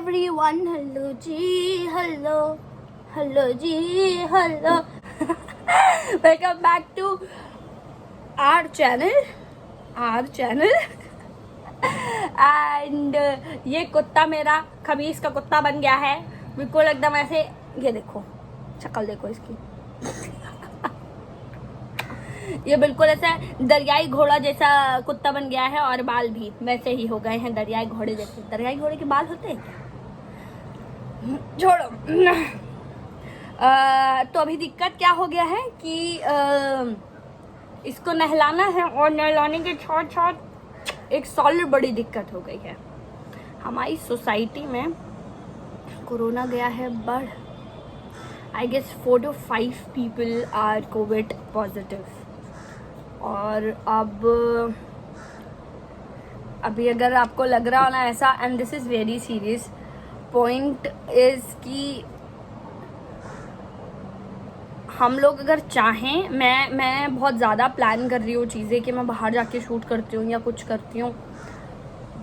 everyone, hello ji, hello ji, hello. Welcome back to our channel. And ये कुत्ता मेरा खबीस का कुत्ता बन गया है, बिल्कुल एकदम ऐसे. ये देखो शक्ल देखो इसकी. ये बिल्कुल ऐसा दरियाई घोड़ा जैसा कुत्ता बन गया है और बाल भी वैसे ही हो गए हैं दरियाई घोड़े जैसे. दरियाई घोड़े के बाल होते हैं क्या? छोड़ो. तो अभी दिक्कत क्या हो गया है कि इसको नहलाना है और नहलाने के साथ साथ एक सॉलिड बड़ी दिक्कत हो गई है. हमारी सोसाइटी में कोरोना गया है बढ़. I guess 4 to 5 people are covid positive. और अभी अगर आपको लग रहा हो ना ऐसा, and this is very serious point is कि हम लोग अगर चाहें, मैं बहुत ज़्यादा प्लान कर रही हूँ चीज़ें कि मैं बाहर जाके शूट करती हूँ या कुछ करती हूँ,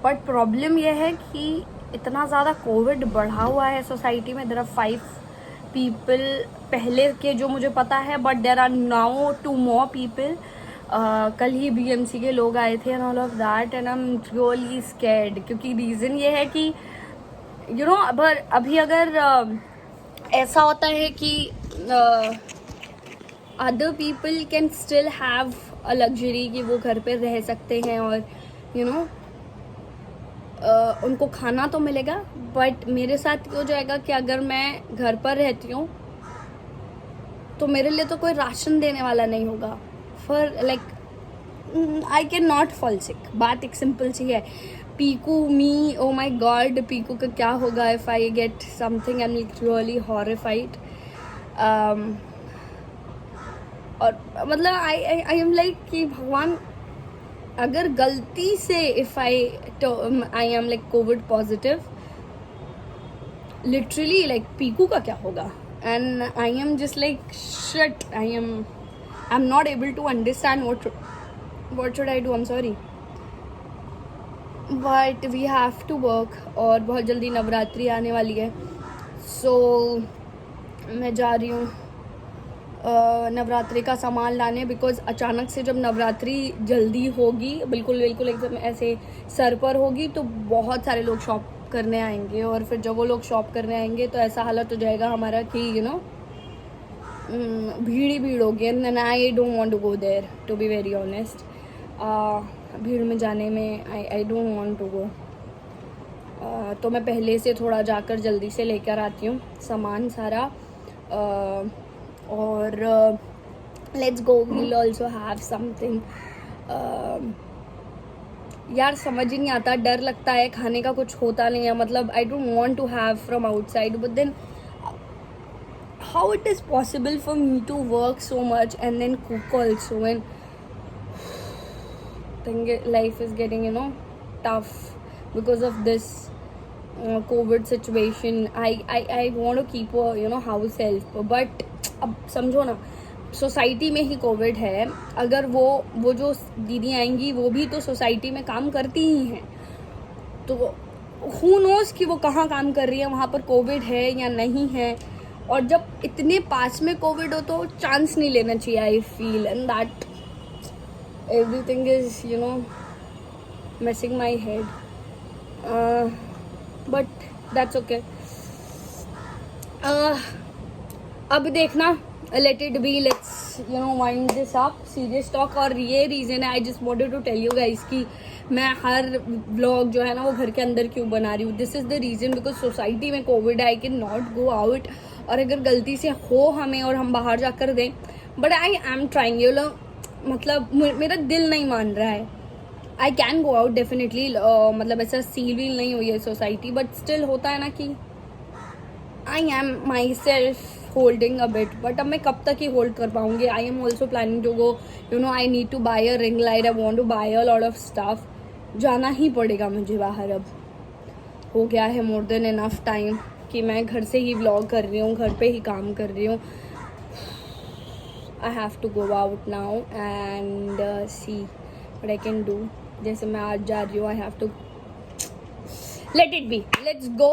बट प्रॉब्लम यह है कि इतना ज़्यादा कोविड बढ़ा हुआ है सोसाइटी में. देयर आर 5 पीपल पहले के जो मुझे पता है, but there are now 2 more people. कल ही BMC के लोग आए थे and all of that, and I am really scared. क्योंकि रीज़न ये है कि यू नो अभी अगर ऐसा होता है कि other people can still have a luxury कि वो घर पे रह सकते हैं और यू नो उनको खाना तो मिलेगा. बट मेरे साथ हो जाएगा कि अगर मैं घर पर रहती हूँ तो मेरे लिए तो कोई राशन देने वाला नहीं होगा. For like I can not fall sick. बात एक सिंपल सी है. पीकू मी, ओ माई गॉड, पीकू का क्या होगा if I get something. I am really horrified. और मतलब आई एम लाइक कि भगवान, अगर गलती से if I am like covid positive, literally like Piku का क्या होगा. And I am just like shit. I am not able to understand what should I do. I'm sorry, but we have to work. और बहुत जल्दी नवरात्रि आने वाली है, so मैं जा रही हूँ नवरात्रि का सामान लाने. बिकॉज अचानक से जब नवरात्रि जल्दी होगी, बिल्कुल एकदम ऐसे सर पर होगी, तो बहुत सारे लोग शॉप करने आएंगे. और फिर जब वो लोग शॉप करने आएंगे तो ऐसा हालत हो जाएगा हमारा कि यू नो भीड़ ही भीड़ होगी. And I don't want to go there, to be very honest. भीड़ में जाने में I don't want to go. तो मैं पहले से थोड़ा जाकर जल्दी से लेकर आती हूँ सामान सारा. और let's go, we'll also have something. यार समझ ही नहीं आता, डर लगता है, खाने का कुछ होता नहीं है. मतलब I don't want to have from outside, but then how it is possible for me to work so much and then cook also. And life is getting tough because of this COVID situation. I want to keep a house help, but अब समझो ना, society में ही Covid है. अगर वो जो दीदी आएंगी वो भी तो सोसाइटी में काम करती ही हैं, तो who knows कि वो कहाँ काम कर रही है, वहाँ पर कोविड है या नहीं है. और जब इतने पास में कोविड हो तो चांस नहीं लेना चाहिए, I feel. And that everything is messing my head, but that's okay. अब देखना, let it be, let's wind this up. serious talk. और ये reason है, I just wanted to tell you guys कि मैं हर vlog जो है ना वो घर के अंदर क्यों बना रही हूँ. this is the reason because society में कोविड है, I can not go out. और अगर गलती से हो हमें और हम बाहर जाकर दें, but I am trying, मतलब मेरा दिल नहीं मान रहा है. I can go out definitely, मतलब ऐसा सील वील नहीं हुई है सोसाइटी, बट स्टिल होता है ना कि I am myself holding a bit. But अब मैं कब तक ही होल्ड कर पाऊँगी. I am also planning to go, I need to buy a ring light. I want to buy a lot of stuff. जाना ही पड़ेगा मुझे बाहर. अब हो गया है मोर देन इनफ टाइम कि मैं घर से ही व्लॉग कर रही हूँ, घर पे ही काम कर रही हूँ. I have to go out now and see what I can do. जैसे मैं आज जा रही हूँ, I have to let it be. Let's go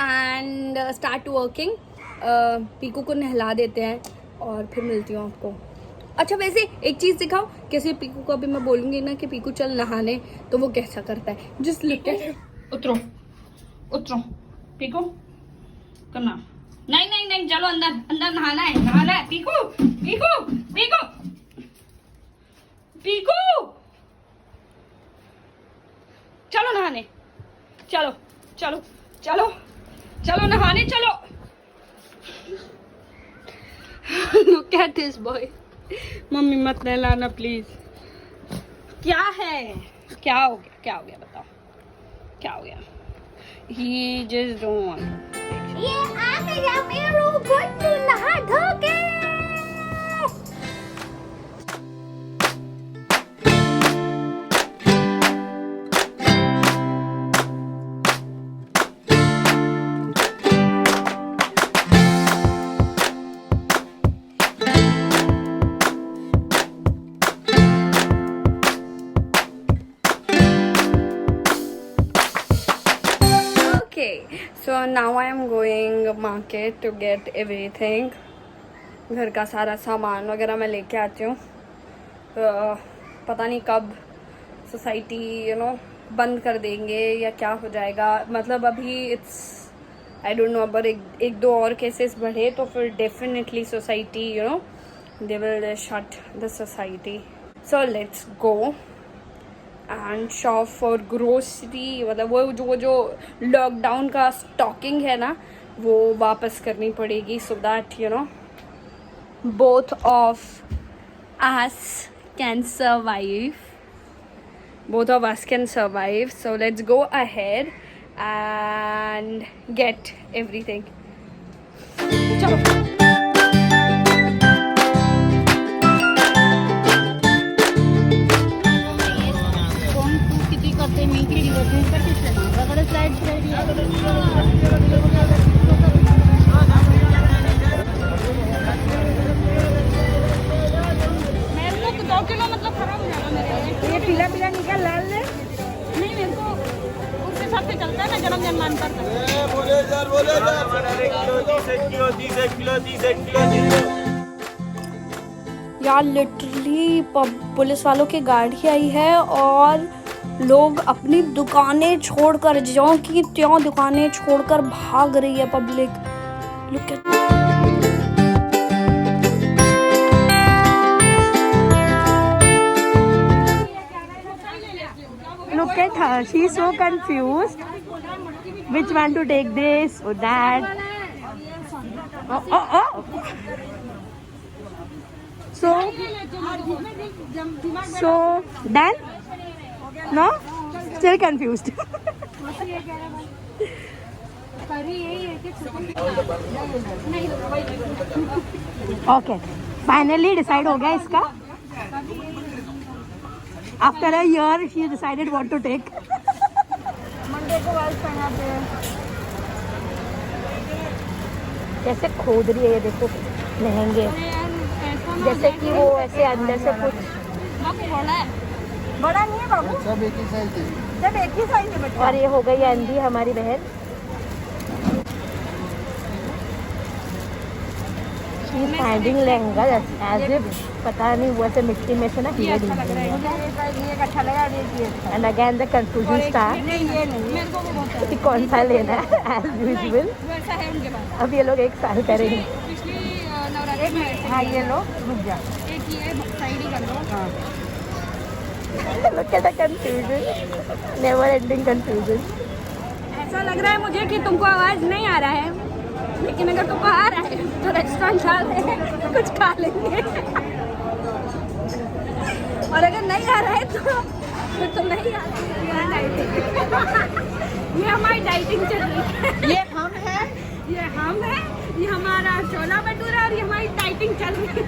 and start working. Piku को नहला देते हैं और फिर मिलती हूँ आपको। अच्छा वैसे एक चीज़ दिखाओ, कैसे पीकू को अभी मैं बोलूँगी ना कि पीकू चल नहाने, तो वो कैसा करता है। Just look at. उतरो उतरो पीकू, करना। नहीं नहीं नहीं, चलो अंदर अंदर, नहाना है पीकू पीकू पीकू पीकू, चलो नहाने, चलो चलो चलो चलो नहाने चलो। Look at this boy. Mummy मत नहलाना प्लीज। क्या है, क्या हो गया बताओ, क्या हो गया। ही जस्ट डोंट वांट। ये आ गया मेरा गुड्डू नहा धो के। So now I am going market to get everything. घर का सारा सामान वगैरह मैं लेके आती हूँ। पता नहीं कब सोसाइटी बंद कर देंगे या क्या हो जाएगा। मतलब अभी आई डोंट नो, अगर एक दो और केसेस बढ़े तो फिर definitely society they will shut the society. So let's go and shop for grocery. मतलब वो जो लॉकडाउन का स्टॉकिंग है ना, वो वापस करनी पड़ेगी, so that both of us can survive, both of us can survive. So let's go ahead and get everything. Chalo. यार लिटरली पुलिस वालों की गाड़ी आई है और लोग अपनी दुकानें छोड़कर, ज्यों की त्यों दुकानें छोड़कर भाग रही है public. Look at, look at her, she is so confused which one to take, this or that. Oh. So done? No? Still confused. Okay. Finally decide हो गया इसका. After a year, she decided what to take. Monday को white पहनाते हैं। कैसे खोद रही है ये देखो लहंगे, जैसे कि वो ऐसे अंदर से कुछ बड़ा नहीं है बाबू, सब एक ही साइज है, सब एक ही साइज है बच्चा। और ये हो गई अंधी हमारी बहन, फाइंडिंग लहंगा एज इफ पता नहीं वो ऐसे मिट्टी में से ना हीरे ढूंढ रही है। अच्छा लगा and again the confusion start कि कौन सा लेना है एज यूजुअल। अब ये लोग एक साल करेंगे। हाँ ये लो रुक जा, एक ये साइड ही कर लो। Look at the confusion, never ending confusion. ऐसा लग रहा है मुझे कि तुमको आवाज नहीं आ रहा है, लेकिन अगर तुमको आ रहा है तो रेस्टोरेंट जा रहे हैं, कुछ खा लेंगे। और अगर नहीं आ रहा है तो फिर तो नहीं आ रहा है। ये हमारी डाइटिंग चल रही है। ये हम है, ये हमारा छोला भटूरा और ये हमारी डाइटिंग चल रही है।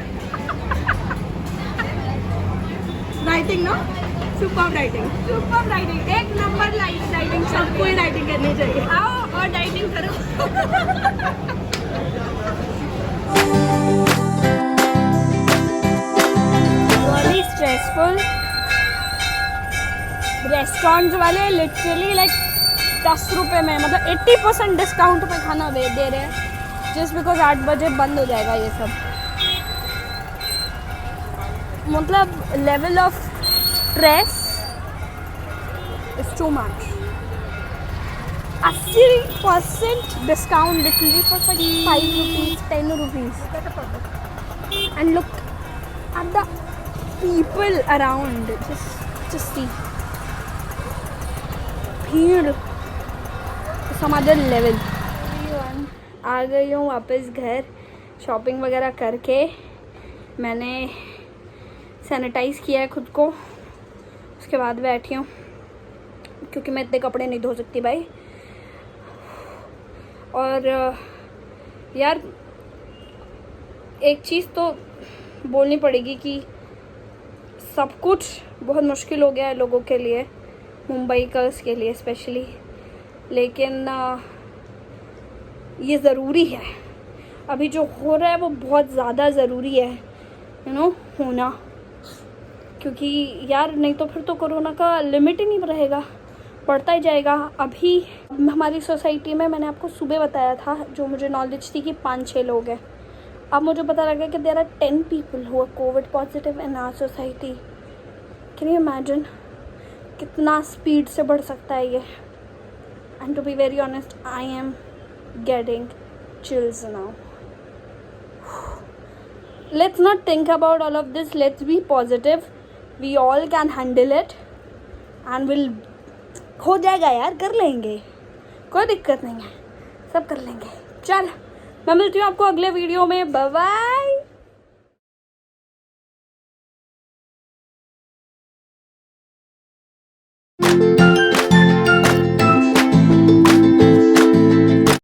डाइटिंग नो, सुपर डाइटिंग, एक नंबर डाइटिंग। सबको ही डाइटिंग करनी चाहिए। आओ और डाइटिंग करो। Really stressful. रेस्टोरेंट वाले लिटरली लाइक 10 रुपये में, मतलब 80% डिस्काउंट पे खाना दे रहे हैं, जस्ट बिकॉज 8 बजे बंद हो जाएगा ये सब। मतलब level of stress is too much. 80% discount literally for 5 rupees 10 rupees. And look at the people around, just see भीड़ सम अदर लेवल। आ गई हूँ वापस घर, शॉपिंग वगैरह करके मैंने सैनिटाइज़ किया है खुद को, उसके बाद बैठी हूँ क्योंकि मैं इतने कपड़े नहीं धो सकती भाई। और यार एक चीज़ तो बोलनी पड़ेगी कि सब कुछ बहुत मुश्किल हो गया है लोगों के लिए, मुंबई कर्स के लिए स्पेशली, लेकिन ये ज़रूरी है। अभी जो हो रहा है वो बहुत ज़्यादा ज़रूरी है होना, क्योंकि यार नहीं तो फिर तो कोरोना का लिमिट ही नहीं रहेगा, बढ़ता ही जाएगा। अभी हमारी सोसाइटी में मैंने आपको सुबह बताया था, जो मुझे नॉलेज थी कि 5-6 लोग हैं। अब मुझे पता लगा कि there are 10 people who are covid positive in our society. Can you imagine कितना स्पीड से बढ़ सकता है ये। And to be very honest, I am getting chills now. Let's not think about all of this, let's be positive, we all can handle it and will, हो जाएगा यार, कर लेंगे, कोई दिक्कत नहीं है, सब कर लेंगे। चल मैं मिलती हूँ आपको अगले वीडियो में, बाय बाय।